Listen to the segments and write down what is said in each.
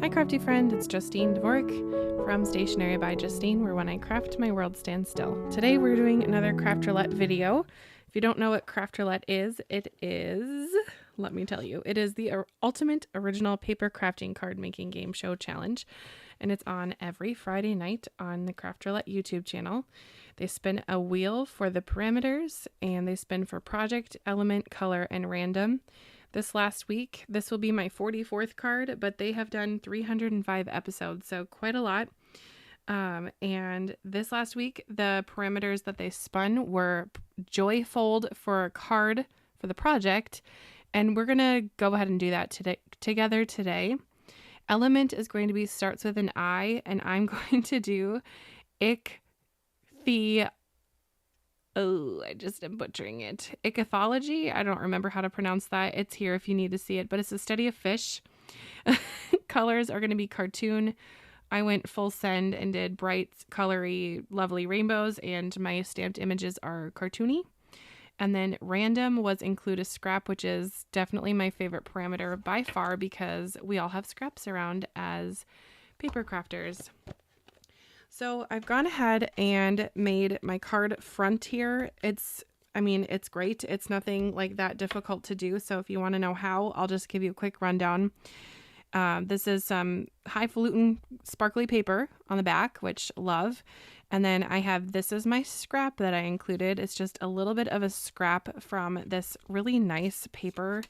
Hi crafty friend, it's Justine Dvorak from Stationery by Justine, where when I craft my world stands still. Today we're doing another Craft Roulette video. If you don't know what Craft Roulette is, let me tell you, it is the ultimate original paper crafting card making game show challenge. And it's on every Friday night on the Craft Roulette YouTube channel. They spin a wheel for the parameters and they spin for project, element, color, and random. This last week, this will be my 44th card, but they have done 305 episodes, so quite a lot. And this last week, the parameters that they spun were Joyfold for a card for the project, and we're going to go ahead and do that together today. Element is going to be starts with an I, and I'm going to do I just am butchering it. Ichthyology. I don't remember how to pronounce that. It's here if you need to see it, but it's a study of fish. Colors are going to be cartoon. I went full send and did bright, colory, lovely rainbows, and my stamped images are cartoony. And then random was include a scrap, which is definitely my favorite parameter by far because we all have scraps around as paper crafters. So I've gone ahead and made my card front here. It's great. It's nothing like that difficult to do. So if you want to know how, I'll just give you a quick rundown. This is some highfalutin sparkly paper on the back, which love. And then I have, this is my scrap that I included. It's just a little bit of a scrap from this really nice paper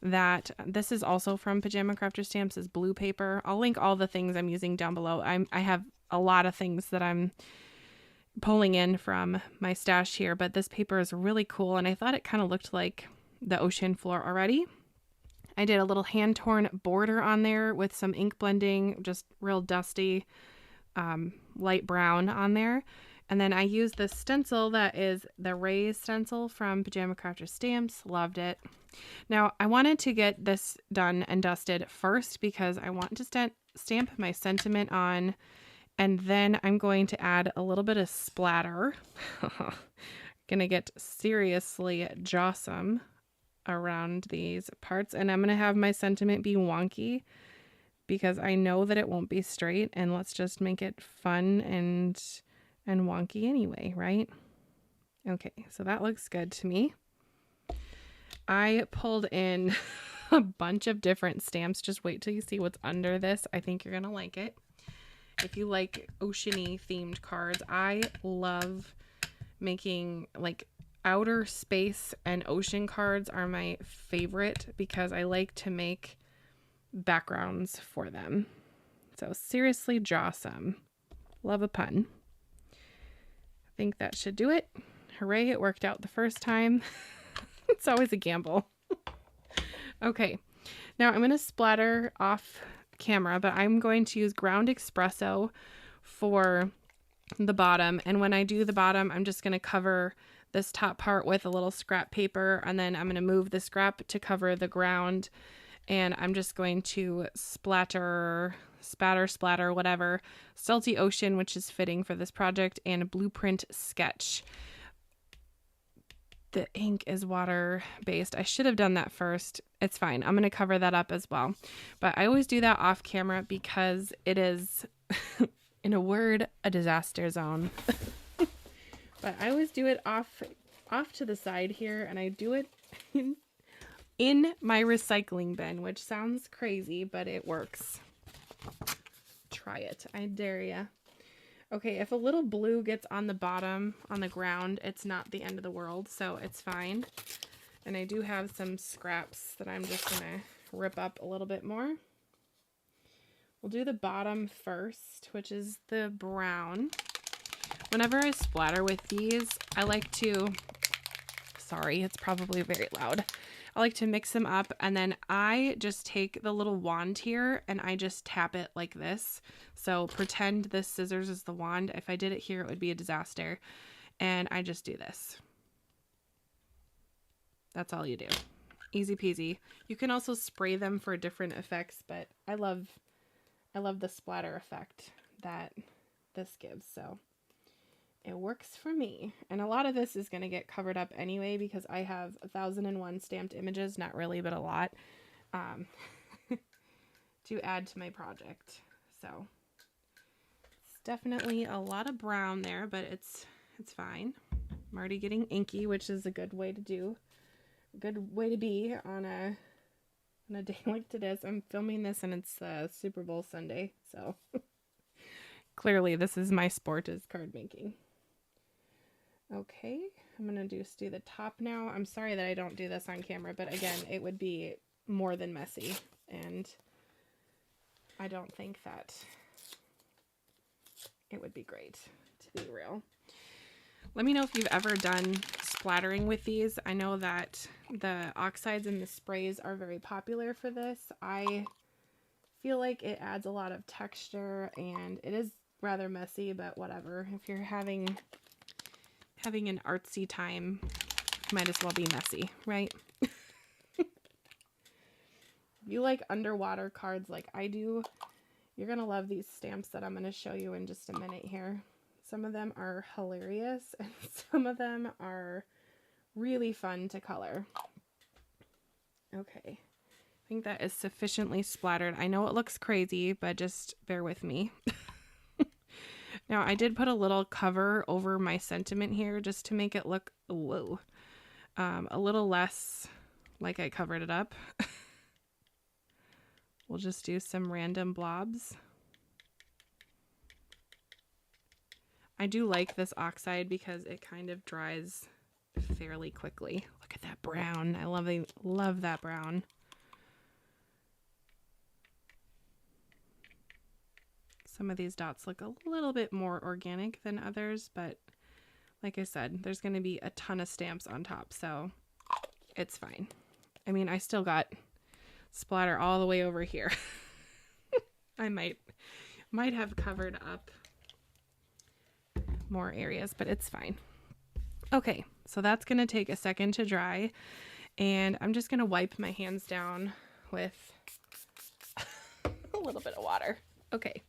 that this is also from Pajama Crafter Stamps, is blue paper. I'll link all the things I'm using down below. I have a lot of things that I'm pulling in from my stash here, but this paper is really cool. And I thought it kind of looked like the ocean floor already. I did a little hand torn border on there with some ink blending, just real dusty, light brown on there. And then I used this stencil that is the raised stencil from Pajama Crafter Stamps. Loved it. Now I wanted to get this done and dusted first because I want to stamp my sentiment on, and then I'm going to add a little bit of splatter. Gonna get seriously jawsome around these parts, and I'm gonna have my sentiment be wonky because I know that it won't be straight, and let's just make it fun and wonky anyway, right? Okay, so that looks good to me. I pulled in a bunch of different stamps. Just wait till you see what's under this. I think you're gonna like it. If you like oceany themed cards, I love making like outer space and ocean cards are my favorite because I like to make backgrounds for them. So seriously jawsome. Love a pun. I think that should do it. Hooray, it worked out the first time. It's always a gamble. Okay, now I'm going to splatter off camera, but I'm going to use ground espresso for the bottom. And when I do the bottom, I'm just going to cover this top part with a little scrap paper, and then I'm going to move the scrap to cover the ground. And I'm just going to splatter, whatever, Salty Ocean, which is fitting for this project, and Blueprint Sketch. The ink is water-based. I should have done that first. It's fine. I'm going to cover that up as well. But I always do that off camera because it is, in a word, a disaster zone. But I always do it off to the side here, and I do it in my recycling bin, which sounds crazy, but it works. Try it. I dare ya. Okay, if a little blue gets on the bottom, on the ground, it's not the end of the world, so it's fine. And I do have some scraps that I'm just going to rip up a little bit more. We'll do the bottom first, which is the brown. Whenever I splatter with these, I like to, sorry, it's probably very loud. I like to mix them up, and then I just take the little wand here and I just tap it like this. So pretend this scissors is the wand. If I did it here, it would be a disaster. And I just do this. That's all you do. Easy peasy. You can also spray them for different effects, but I love the splatter effect that this gives. So it works for me. And a lot of this is going to get covered up anyway because I have 1001 stamped images, not really, but a lot, to add to my project. So it's definitely a lot of brown there, but it's fine. I'm already getting inky, which is a good way to do, a good way to be on a day like today. I'm filming this and it's Super Bowl Sunday, so clearly this is my sport, is card making. Okay, I'm gonna just do the top now. I'm sorry that I don't do this on camera, but again, it would be more than messy, and I don't think that it would be great, to be real. Let me know if you've ever done splattering with these. I know that the oxides and the sprays are very popular for this. I feel like it adds a lot of texture, and it is rather messy, but whatever. If you're having an artsy time, might as well be messy, right? You like underwater cards like I do, you're gonna love these stamps that I'm gonna show you in just a minute here. Some of them are hilarious and some of them are really fun to color. Okay, I think that is sufficiently splattered. I know it looks crazy, but just bear with me. Now, I did put a little cover over my sentiment here just to make it look, whoa, a little less like I covered it up. We'll just do some random blobs. I do like this oxide because it kind of dries fairly quickly. Look at that brown. I love that brown. Some of these dots look a little bit more organic than others, but like I said, there's going to be a ton of stamps on top, so it's fine. I mean, I still got splatter all the way over here. I might have covered up more areas, but it's fine. Okay, so that's going to take a second to dry, and I'm just going to wipe my hands down with a little bit of water. Okay.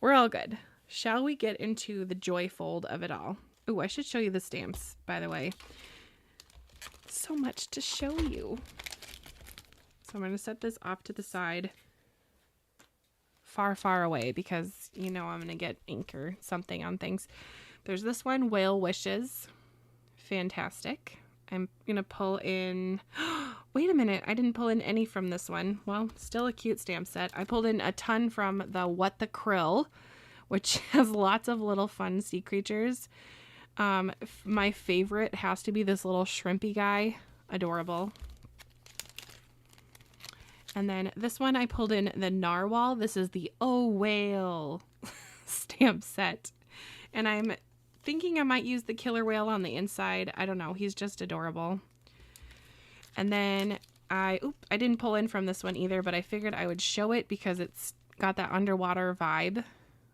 We're all good. Shall we get into the joy fold of it all? Oh, I should show you the stamps, by the way. So much to show you. So I'm going to set this off to the side, far, far away, because you know I'm going to get ink or something on things. There's this one, Whale Wishes. Fantastic. I'm going to pull in... Wait a minute, I didn't pull in any from this one. Well, still a cute stamp set. I pulled in a ton from the What the Krill, which has lots of little fun sea creatures. My favorite has to be this little shrimpy guy. Adorable. And then this one I pulled in the Narwhal. This is the Oh Whale stamp set. And I'm thinking I might use the killer whale on the inside. I don't know, he's just adorable. And then I didn't pull in from this one either, but I figured I would show it because it's got that underwater vibe.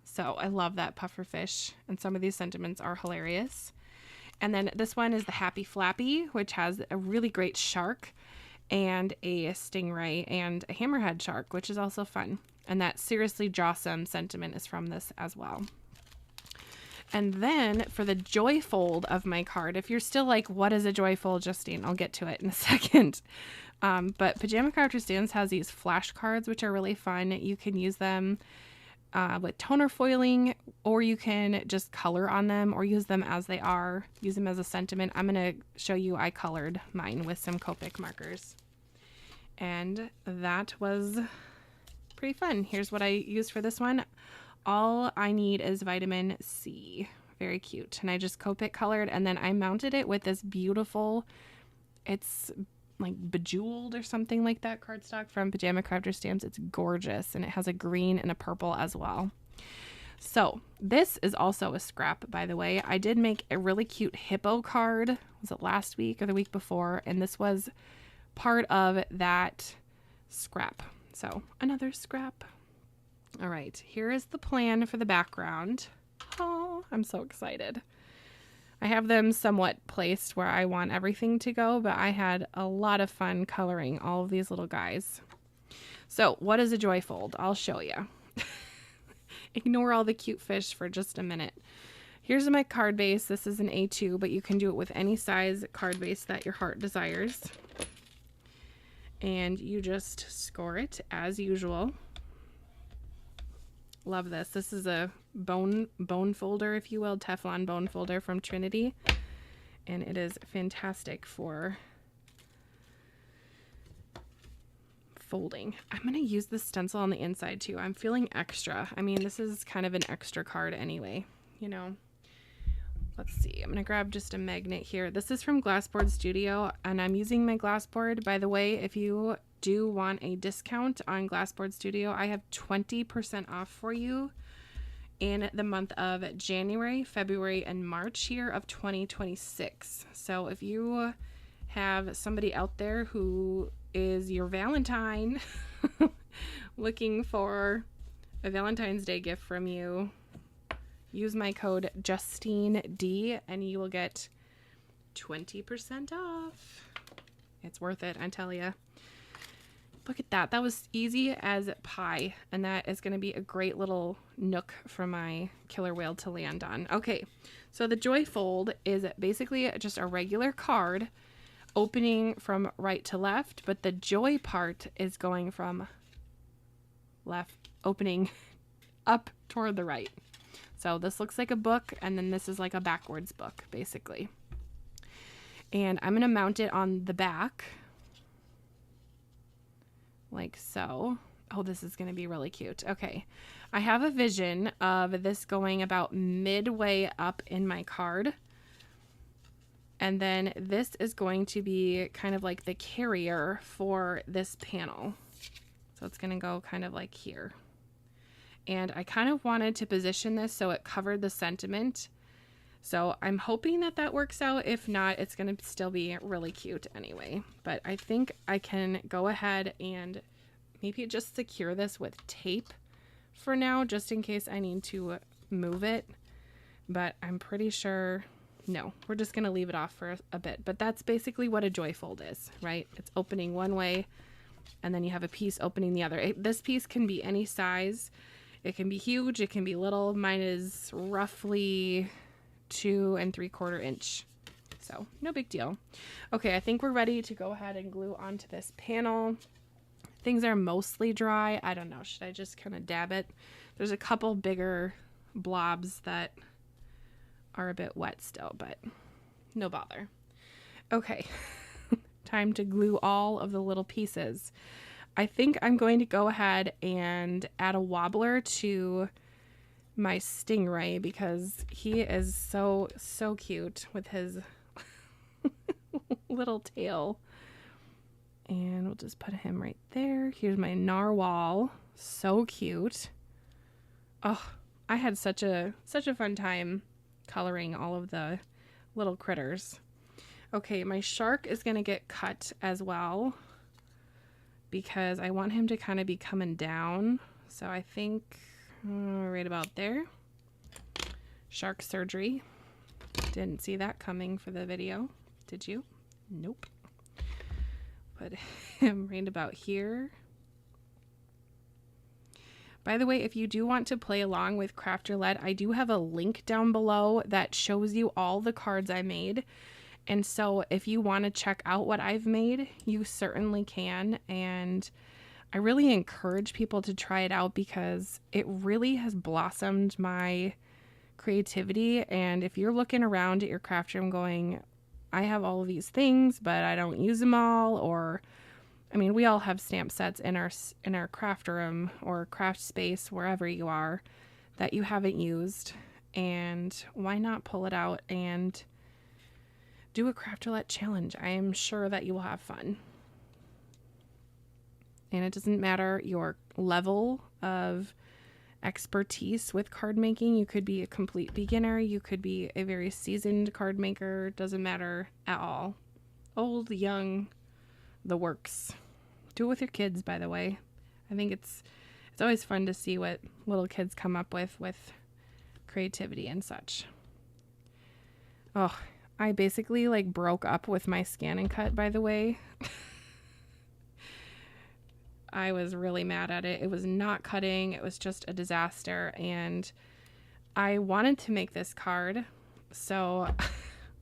So I love that pufferfish, and some of these sentiments are hilarious. And then this one is the Happy Flappy, which has a really great shark and a stingray and a hammerhead shark, which is also fun. And that Seriously Jawsome sentiment is from this as well. And then for the joy fold of my card, if you're still like, what is a joy fold, Justine? I'll get to it in a second. But Pajama Crafter Stamps has these flash cards, which are really fun. You can use them with toner foiling, or you can just color on them or use them as they are, use them as a sentiment. I'm going to show you, I colored mine with some Copic markers. And that was pretty fun. Here's what I used for this one. All I need is vitamin C. Very cute. And I just Copic colored, and then I mounted it with this beautiful, it's like bejeweled or something like that cardstock from Pajama Crafter Stamps. It's gorgeous, and it has a green and a purple as well. So this is also a scrap, by the way. I did make a really cute hippo card. Was it last week or the week before? And this was part of that scrap. So another scrap. All right, here is the plan for the background. Oh, I'm so excited. I have them somewhat placed where I want everything to go, but I had a lot of fun coloring all of these little guys. So what is a joy fold? I'll show you. Ignore all the cute fish for just a minute. Here's my card base. This is an A2, but you can do it with any size card base that your heart desires. And you just score it as usual. Love this. This is a bone folder, if you will, Teflon bone folder from Trinity. And it is fantastic for folding. I'm going to use the stencil on the inside too. I'm feeling extra. I mean, this is kind of an extra card anyway, you know. Let's see. I'm going to grab just a magnet here. This is from Glassboard Studio, and I'm using my Glassboard. By the way, if you do want a discount on Glassboard Studio, I have 20% off for you in the month of January, February, and March here of 2026. So if you have somebody out there who is your Valentine looking for a Valentine's Day gift from you, use my code JustineD and you will get 20% off. It's worth it, I tell you. Look at that. That was easy as pie, and that is going to be a great little nook for my killer whale to land on. Okay, so the Joy Fold is basically just a regular card opening from right to left, but the joy part is going from left, opening up toward the right. So this looks like a book, and then this is like a backwards book, basically. And I'm going to mount it on the back, like so. Oh, this is going to be really cute. Okay, I have a vision of this going about midway up in my card. And then this is going to be kind of like the carrier for this panel. So it's going to go kind of like here. And I kind of wanted to position this so it covered the sentiment. So I'm hoping that that works out. If not, it's going to still be really cute anyway. But I think I can go ahead and maybe just secure this with tape for now, just in case I need to move it. But I'm pretty sure... no, we're just going to leave it off for a bit. But that's basically what a joy fold is, right? It's opening one way, and then you have a piece opening the other. This piece can be any size. It can be huge. It can be little. Mine is roughly 2 3/4 inch. So no big deal. Okay, I think we're ready to go ahead and glue onto this panel. Things are mostly dry. I don't know. Should I just kind of dab it? There's a couple bigger blobs that are a bit wet still, but no bother. Okay, time to glue all of the little pieces. I think I'm going to go ahead and add a wobbler to my stingray because he is so cute with his little tail. And we'll just put him right there. Here's my narwhal. So cute. Oh, I had such a fun time coloring all of the little critters. Okay, my shark is going to get cut as well because I want him to kind of be coming down. So I think right about there. Shark surgery. Didn't see that coming for the video. Did you? Nope. Put him right about here. By the way, if you do want to play along with Craft Roulette, I do have a link down below that shows you all the cards I made. And so if you want to check out what I've made, you certainly can. And I really encourage people to try it out because it really has blossomed my creativity. And if you're looking around at your craft room going, I have all of these things, but I don't use them all, or I mean, we all have stamp sets in our craft room or craft space, wherever you are, that you haven't used. And why not pull it out and do a Craft Roulette challenge? I am sure that you will have fun. And it doesn't matter your level of expertise with card making. You could be a complete beginner. You could be a very seasoned card maker. Doesn't matter at all. Old, young, the works. Do it with your kids, by the way. I think it's always fun to see what little kids come up with creativity and such. Oh, I basically like broke up with my scan and cut, by the way. I was really mad at it. It was not cutting. It was just a disaster. And I wanted to make this card, so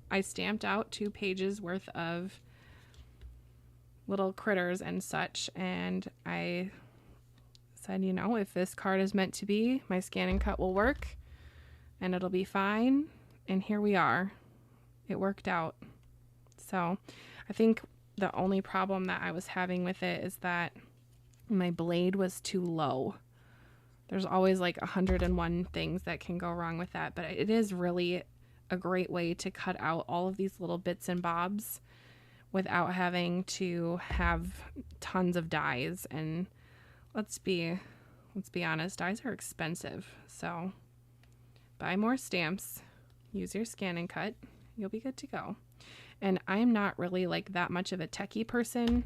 I stamped out 2 pages worth of little critters and such. And I said, you know, if this card is meant to be, my scan and cut will work and it'll be fine. And here we are. It worked out. So I think the only problem that I was having with it is that my blade was too low. There's always like 101 things that can go wrong with that, but it is really a great way to cut out all of these little bits and bobs without having to have tons of dies. And let's be honest, dies are expensive. So buy more stamps, use your scan and cut, you'll be good to go. And I'm not really like that much of a techie person,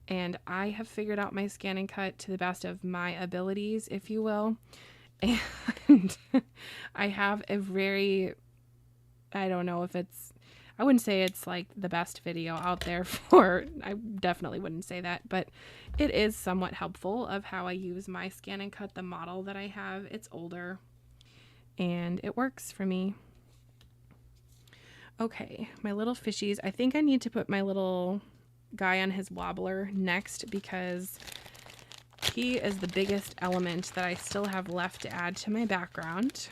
and I have figured out my scan and cut to the best of my abilities, if you will. And I have a very, I don't know if it's, I wouldn't say it's like the best video out there for, I definitely wouldn't say that, but it is somewhat helpful of how I use my scan and cut. The model that I have, it's older and it works for me. Okay, my little fishies. I think I need to put my little guy on his wobbler next because he is the biggest element that I still have left to add to my background.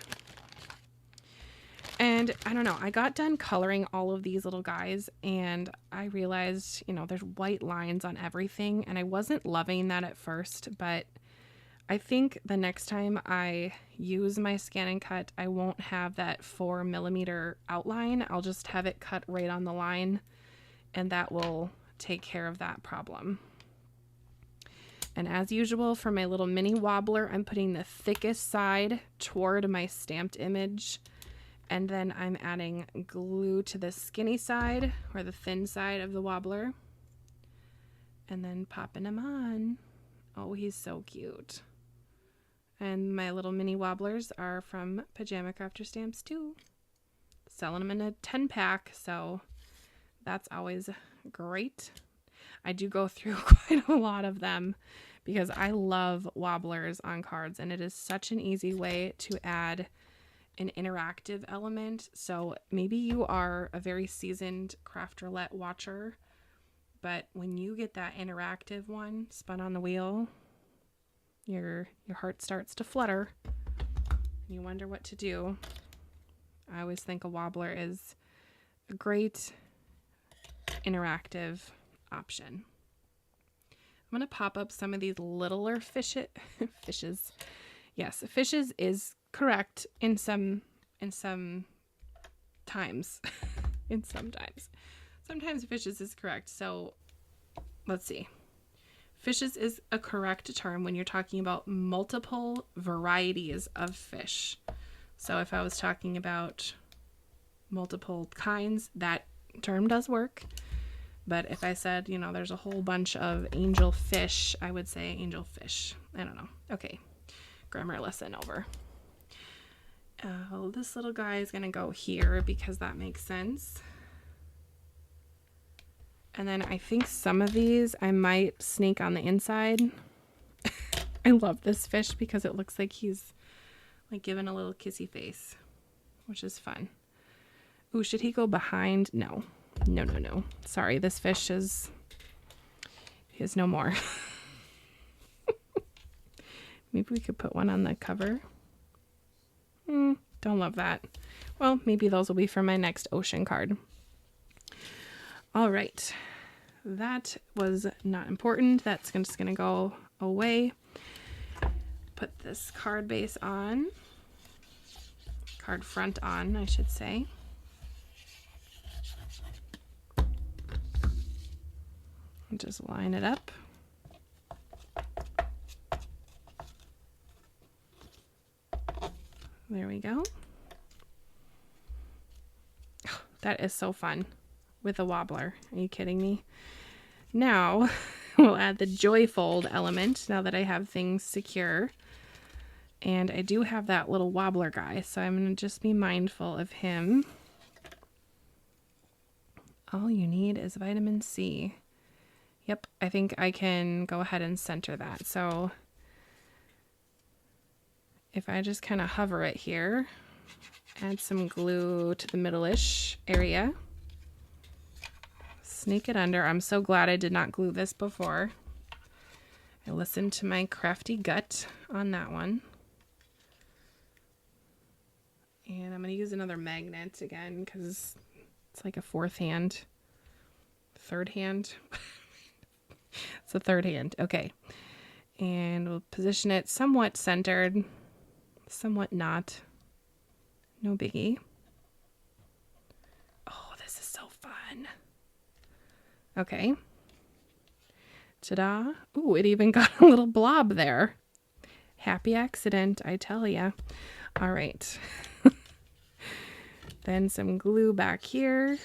And I don't know, I got done coloring all of these little guys and I realized, you know, there's white lines on everything and I wasn't loving that at first, but I think the next time I use my scan and cut, I won't have that 4mm outline. I'll just have it cut right on the line and that will take care of that problem. And as usual for my little mini wobbler, I'm putting the thickest side toward my stamped image. And then I'm adding glue to the skinny side or the thin side of the wobbler. And then popping him on. Oh, he's so cute. And my little mini wobblers are from Pajama Crafter Stamps too. Selling them in a 10-pack, so that's always great. I do go through quite a lot of them because I love wobblers on cards, and it is such an easy way to add an interactive element. So maybe you are a very seasoned Craft Roulette watcher, but when you get that interactive one spun on the wheel, your heart starts to flutter and you wonder what to do. I always think a wobbler is a great interactive option. I'm going to pop up some of these littler fishes. Yes, fishes is correct in some times. Sometimes fishes is correct. So let's see. Fishes is a correct term when you're talking about multiple varieties of fish. So if I was talking about multiple kinds, that term does work. But if I said, you know, there's a whole bunch of angel fish, I would say angel fish. I don't know. Okay, grammar lesson over. This little guy is going to go here because that makes sense. And then I think some of these I might sneak on the inside. I love this fish because it looks like he's like giving a little kissy face, which is fun. Ooh, should he go behind? No. Sorry, this fish is no more. Maybe we could put one on the cover. Don't love that. Well, maybe those will be for my next ocean card. All right, that was not important. That's just gonna go away. Put this card base on, card front on, I should say. And just line it up. There we go. That is so fun. With a wobbler. Are you kidding me? Now we'll add the joy fold element now that I have things secure. And I do have that little wobbler guy, so I'm going to just be mindful of him. All you need is vitamin C. Yep, I think I can go ahead and center that. So if I just kind of hover it here, add some glue to the middle-ish area. Sneak it under. I'm so glad I did not glue this before. I listened to my crafty gut on that one. And I'm going to use another magnet again because it's like a third hand. It's a third hand. Okay. And we'll position it somewhat centered, somewhat not. No biggie. Oh, this is so fun. Okay. Ta-da. Ooh, it even got a little blob there. Happy accident, I tell ya. All right. Then some glue back here.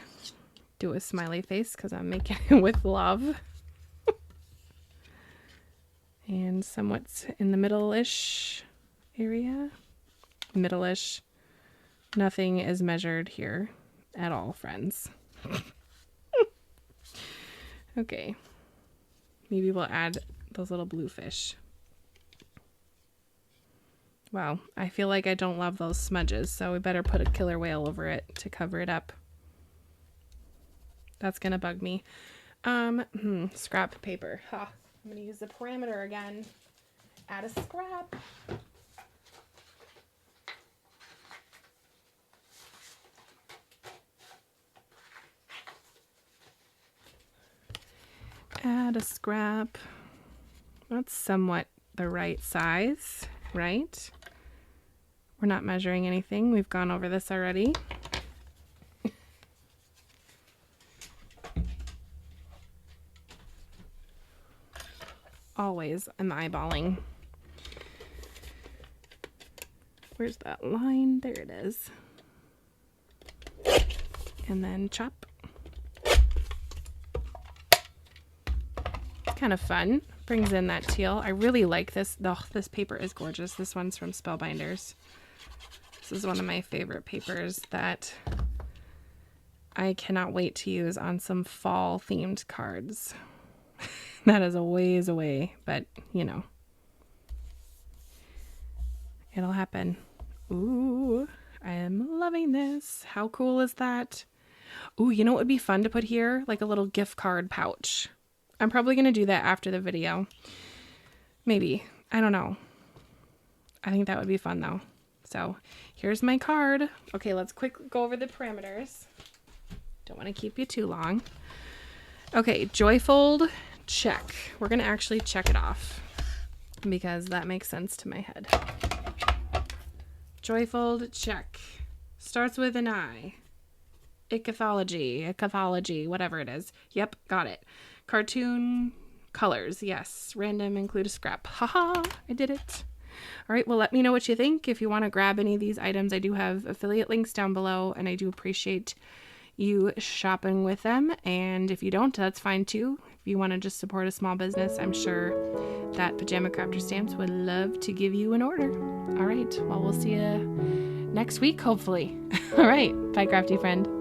Do a smiley face because I'm making it with love. And somewhat in the middle-ish area. Middle-ish. Nothing is measured here at all, friends. Okay. Maybe we'll add those little blue fish. Wow, I feel like I don't love those smudges, so we better put a killer whale over it to cover it up. That's gonna bug me. Scrap paper. Ha. I'm gonna use the parameter again. Add a scrap. Add a scrap. That's somewhat the right size, right? We're not measuring anything. We've gone over this already. Always I'm eyeballing. Where's that line? There it is. And then chop. Kind of fun. Brings in that teal. I really like this. Oh, this paper is gorgeous. This one's from Spellbinders. This is one of my favorite papers that I cannot wait to use on some fall themed cards. That is a ways away, but you know, it'll happen. Ooh, I am loving this. How cool is that? Ooh, you know what would be fun to put here? Like a little gift card pouch. I'm probably going to do that after the video. Maybe. I don't know. I think that would be fun though. So here's my card. Okay, let's quickly go over the parameters. Don't want to keep you too long. Okay, Joyfold, check. We're going to actually check it off because that makes sense to my head. Joyfold, check. Starts with an I. Ichthyology, whatever it is. Yep, got it. Cartoon colors, yes. Random, include a scrap. Haha, I did it. All right, well, let me know what you think. If you want to grab any of these items, I do have affiliate links down below, and I do appreciate you shopping with them. And if you don't, that's fine too. If you want to just support a small business, I'm sure that Pajama Crafter Stamps would love to give you an order. All right, well, we'll see you next week, hopefully. All right, bye, crafty friend.